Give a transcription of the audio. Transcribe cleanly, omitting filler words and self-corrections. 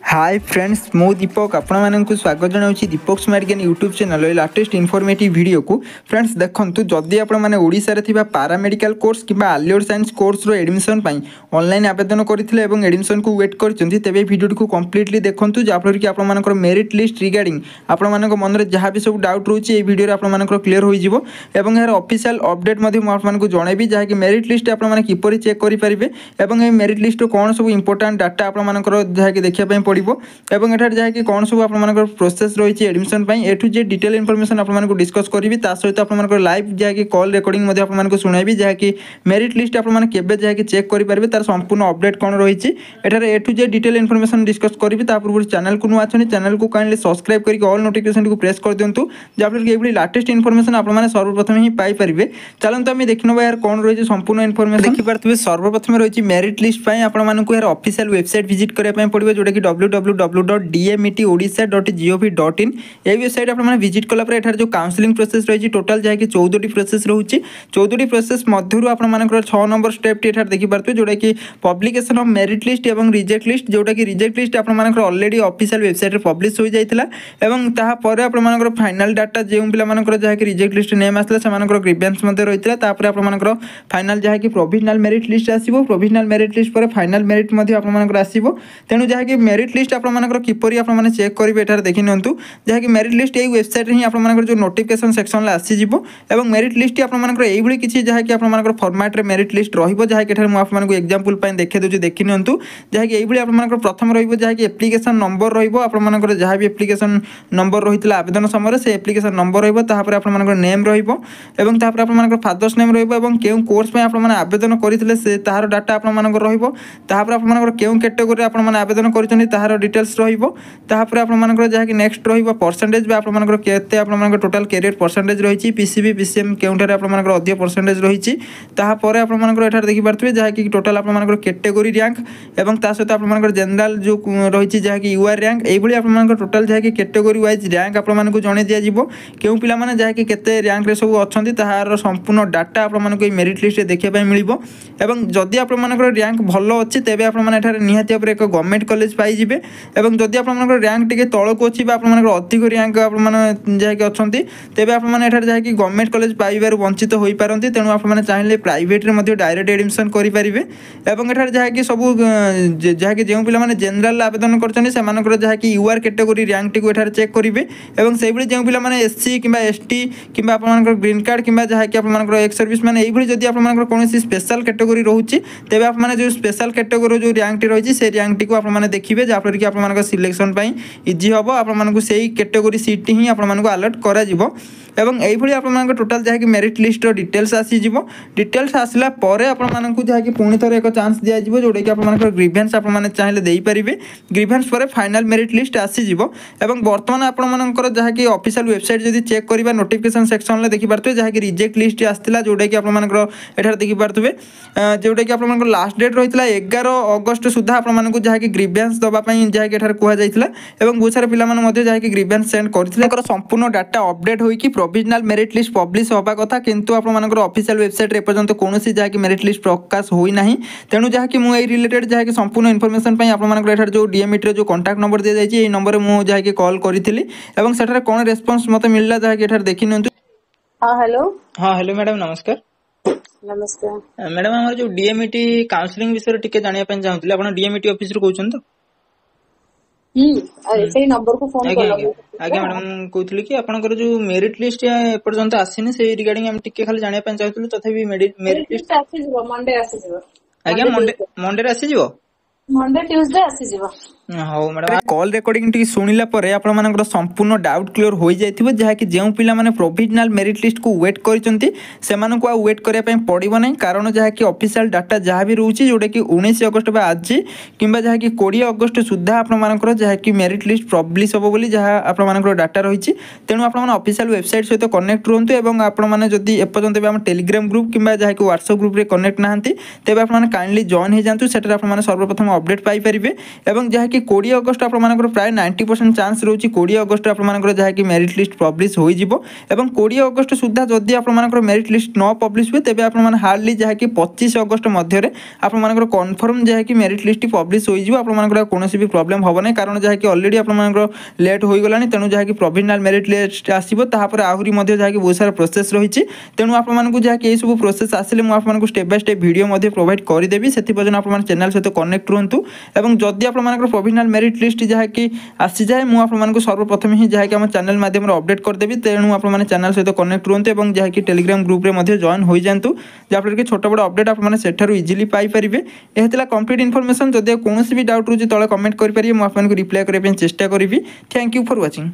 Hi friends मु दीपक आपण मानकु स्वागत जनाउछि दीपक स्मार्ट ज्ञान YouTube channel latest informative video को फ्रेंड्स देखंतु जदि आपण माने ओडिसा रे थिबा पैरामेडिकल कोर्स किबा आलियर साइंस कोर्स रो एडमिशन पई ऑनलाइन आवेदन करथिले एवं एडमिशन को वेट करचंती तेबे वीडियो को कंप्लीटली देखंतु जाफर कि आपण मानकर मेरिट लिस्ट रिगार्डिंग आपण मानक मन रे जहां भी सब डाउट रहउछि ए वीडियो रे आपण मानकर क्लियर होई जिवो एवं यार ऑफिशियल अपडेट मध्ये मु आपण मानकु जणैबी जहा कि मेरिट लिस्ट आपण माने किपरि चेक करि परिबे एवं ए मेरिट लिस्ट कोन सब इंपोर्टेंट डाटा आपण मानकर जहा कि देखिया पई पड़िबो एवं एठार जहा कि कोन सब आपण मानकर प्रोसेस रहिछि एडमिशन पई ए टू जेड डिटेल इंफॉर्मेशन आपण मानकु डिस्कस करबी ता सहित आपण मानकर लाइव जहा कि कॉल रिकॉर्डिंग मध्ये आपण मानकु सुनाइबी जहा कि मेरिट लिस्ट आपण माने केबे जहा कि चेक करि परिबे तार संपूर्ण अपडेट कोन रहिछि एठार A to Z detail information discuss करबी ता पूर्व चैनल को नु आछनी चैनल को काइंडली सब्सक्राइब करके ऑल नोटिफिकेशन को प्रेस कर दियंतु जाफर कि एबली लेटेस्ट इंफॉर्मेशन आपण माने सर्वप्रथम ही पाई परिबे चलंतु हम देखिनो यार कोन रहिछि संपूर्ण इंफॉर्मेशन देखि परतबे सर्वप्रथम रहिछि मेरिट लिस्ट पई आपण मानकु यार ऑफिशियल वेबसाइट विजिट करे पई पड़िबे जोटा कि www.dmetodisha.gov.in ए वेबसाइट आपण माने विजिट कला पर एठार जो काउंसलिंग प्रोसेस रहिछि टोटल जाय कि 14 टी प्रोसेस रहउछि 14 टी प्रोसेस मध्यरु आपण मानकर 6 नंबर स्टेप टी एठार देखि परतबे जोटा कि पब्लिकेशन ऑफ मेरिट लिस्ट एवं रिजेक्ट लिस्ट जोटा कि रिजेक्ट लिस्ट आपण मानकर ऑलरेडी ऑफिशियल वेबसाइट रे पब्लिश होई जायतिला एवं ताहा परे आपण मानकर फाइनल डाटा जेउ पिला मानकर जाय कि रिजेक्ट लिस्ट नेम आसला से मानकर ग्रीवेंस मध्ये रहितला तापर आपण मानकर फाइनल जाय कि प्रोविजनल मेरिट लिस्ट आसीबो प्रोविजनल मेरिट लिस्ट पर फाइनल मेरिट मध्ये आपण मानकर आसीबो तेनु जहा कि मेरिट लिस्ट आपण मानकर किपरि आपण माने चेक करिवे एठार देखि नंतु जहा कि मेरिट लिस्ट एई वेबसाइट रे ही आपण मानकर जो नोटिफिकेशन सेक्शन ला आसी जिवो एवं मेरिट लिस्ट आपण मानकर एई भली किछि जहा कि आपण मानकर फॉर्मेट रे मेरिट लिस्ट रहिबो जहा कि एठार मु आपण मानकर एग्जांपल पय देखि दोछि देखि नंतु जहा कि एई भली आपण मानकर प्रथम रहिबो जहा कि एप्लीकेशन नंबर रहिबो आपण मानकर जहा भी एप्लीकेशन नंबर रहितला आवेदन समय से एप्लीकेशन नंबर रहिबो ताहा पर आपण मानकर नेम रहिबो एवं ताहा पर आपण मानकर फादर्स नेम रहिबो एवं केउ कोर्स पय आपण माने आवेदन करितले से ताहार डाटा आपण मानकर रहिबो ताहा पर आपण मानकर केउ कैटेगरी आपण माने आवेदन करितनी ताहार डिटेल्स रहिबो ताहा पर आपण मानकर जहा कि नेक्स्ट रहिबो परसेंटेज बा आपण मानकर केते आपण मानकर टोटल कैरियर परसेंटेज रहिछि पीसीबी पीसीएम केउठारे आपण मानकर अधिक परसेंटेज रहिछि ताहा पर आपण मानकर एठार देखि परतबे जहा कि टोटल आपण मानकर कैटेगरी रैंक एवं ता सहित आपण मानकर जनरल जो रहिछि जहा कि यूआर रैंक एई भली आपण मानकर टोटल जहा कि कैटेगरी वाइज रैंक आपण मानकर जणे दिया जिवो केउ पिला माने जहा कि केते रैंक रे सब अछंती ताहार संपूर्ण डाटा आपण मानकर मेरिट लिस्ट रे देखिया पय मिलिबो एवं जदि आपण मानकर रैंक भलो अछि तेबे आपण माने एठार निहाती पर एक गवर्नमेंट कॉलेज पाई जिवे एवं जदि आपण मानकर रैंक टिके तळको अछि बा आपण मानकर अधिक रैंक आपण माने जहा कि अछंती तेबे आपण माने एठार जहा कि गवर्नमेंट कॉलेज पाइबार वंचित होई पारंती तेनु आपण माने चाहिले प्राइवेट रे मध्ये डायरेक्ट एडमिशन करि परिबे एवं एठार जहा कि सब जहा कि जेउ पिला माने जनरल आवेदन करछनी से मानकर जहा कि यूआर कैटेगरी रैंक टिको एठार चेक करिवे एवं सेइ भली जेउ पिला माने एससी किबा एसटी किबा आपण मानकर ग्रीन कार्ड किबा जहा कि आपण मानकर एक्स सर्विस माने एइ भली जदि आपण मानकर कोनोसी स्पेशल कैटेगरी रहउची तेबे आपण माने जो स्पेशल कैटेगरी जो रैंक टी रहिछि से रैंक टी को आपण माने देखिबे जा पर कि आपण मानकर सिलेक्शन पई इजी हबो आपण मानकु सेही कैटेगरी सीट ही आपण मानकु अलर्ट करा जिवो एवं एई भली आपण मानकर टोटल जहा कि मेरिट लिस्ट रो डिटेल्स आसी जिवो डिटेल्स आसला परे आपण मानकु जहा कि पुनी थरे एक चांस दिया जिवो जोडे कि आपण मानकर ग्रीवेंस आपण माने चाहिले देई परिबे ग्रीवेंस परे फाइनल मेरिट लिस्ट आसी जिवो एवं वर्तमान आपण मानकर जहा कि ऑफिशियल वेबसाइट जदी चेक करिबा नोटिफिकेशन सेक्शन ले देखि परतबे जहा कि रिजेक्ट लिस्ट आस्तिला जोडे कि आपण मानकर एठार देखि परतबे जोडे कि आपण मानकर लास्ट डेट रहितला 11 अगस्त सुधा आपण मानकु जहा कि ग्रीवेंस दबा पई जहा कि एठार कुहा जाइतला एवं बहुत सारे पिला माने मध्ये जहा कि ग्रीवेंस सेंड करथिले कर संपूर्ण डाटा अपडेट होई कि प्रोविजनल मेरिट लिस्ट पब्लिश होबा कथा किंतु आपण मानकर ऑफिशियल वेबसाइट रे पर्यंत कोनोसी जहा कि मेरिट लिस्ट प्रकाश होई नाही तेनु जहा कि मु ए रिलेटेड जहा कि संपूर्ण इंफॉर्मेशन पई आपण मानकर एठार जो डीएमईटी रे जो कांटेक्ट नंबर दिया जायछि ए नंबर मु जहा कि कॉल करिथिली एवं सेठार कोन रेस्पॉन्स मते मिलला जहा कि एठार देखि नंतु हां हेलो मैडम नमस्कार नमस्कार मैडम हमर जो डीएमईटी काउंसलिंग विषय टिके जानिया पय चाहूतले आपण डीएमईटी ऑफिस रो कहउछन तो से नंबर को फोन कर आगे मैडम कहउतली कि आपनकर जो मेरिट लिस्ट ए पर्यंत आसीनी से रिगार्डिंग हम टिके खाली जानिया पय चाहूतले तथापि मेरिट लिस्ट आसी जिवो मंडे आसी जिवो आगे मंडे रे आसी जिवो मंडे ट्यूसडे आसी जिवो how madam call recording T सुनिला परे आपण मानकर संपूर्ण डाउट क्लियर होई जायथिबो जहा कि जेउ पिला माने प्रोविजनल मेरिट लिस्ट को वेट करिसंती सेमानं को वेट करिया पय पड़िबो नै कारण जहा कि ऑफिशियल डाटा जहा भी रहउची जोडे कि 19 अगस्त बा आज किबा जहा कि 20 अगस्त सुद्धा आपण मानकर जहा कि मेरिट लिस्ट पब्लिश होबो बोली जहा आपण मानकर डाटा रहिची तेनु आपण माने ऑफिशियल वेबसाइट सहित कनेक्ट रहंतु एवं आपण माने जदी एपर्यंत बे हम टेलीग्राम ग्रुप किबा जहा कि व्हाट्सएप ग्रुप रे कनेक्ट नाहंती तेबे आपण माने काइंडली जॉइन हे जानतु सेटर आपण माने सर्वप्रथम अपडेट पाई परिबे एवं जहा कि 20 अगस्ट आपमनकर प्राय 90% चांस रोची 20 अगस्ट आपमनकर जहाँकि मेरिट लिस्ट पब्लिश हो 20 अगस्ट सुधा जदि आपमनकर मेरिट लिस्ट न पब्लिश हुए तेज आप हार्डली जहाँकि 25 अगस्ट मध्य आपमनकर कन्फर्म जहाँकि मेरिट लिस्ट पब्लिश हो कौन भी प्रोब्लेम हम ना कारण जहाँकि अलरेडी आपमनकर लेट हो गला तेणु जहाँकि प्रोविजनल मेरिट लिस्ट आसो तापर आहरी जहाँकि बहुत सारा प्रोसेस रही तेणु आपको जहाँकि ये सब प्रोसेस आसिले मुझे step by step video provide करदेवी से आप चैनल सहित कनेक्ट रुहतु और जदि आप प्रोविजनल मेरिट लिस्ट जहाँकि आसी जाए मुझे सर्वप्रथम ही जहाँकि आम चैनल माध्यम अपडेट करदेवी तेणु आप चैनल सहित कनेक्ट रुहतु और जहाँकि टेलीग्राम ग्रुप में जॉइन हो जातु जहाँफल कि छोट बड़ अपडेट आपठार इजिली पाइपर यह कंप्लीट इनफॉरमेशन जदि कौन भी डाउट रोचे तले कमेंट करेंगे मुझे रिप्लाई करने चेष्टा करी। Thank you for watching.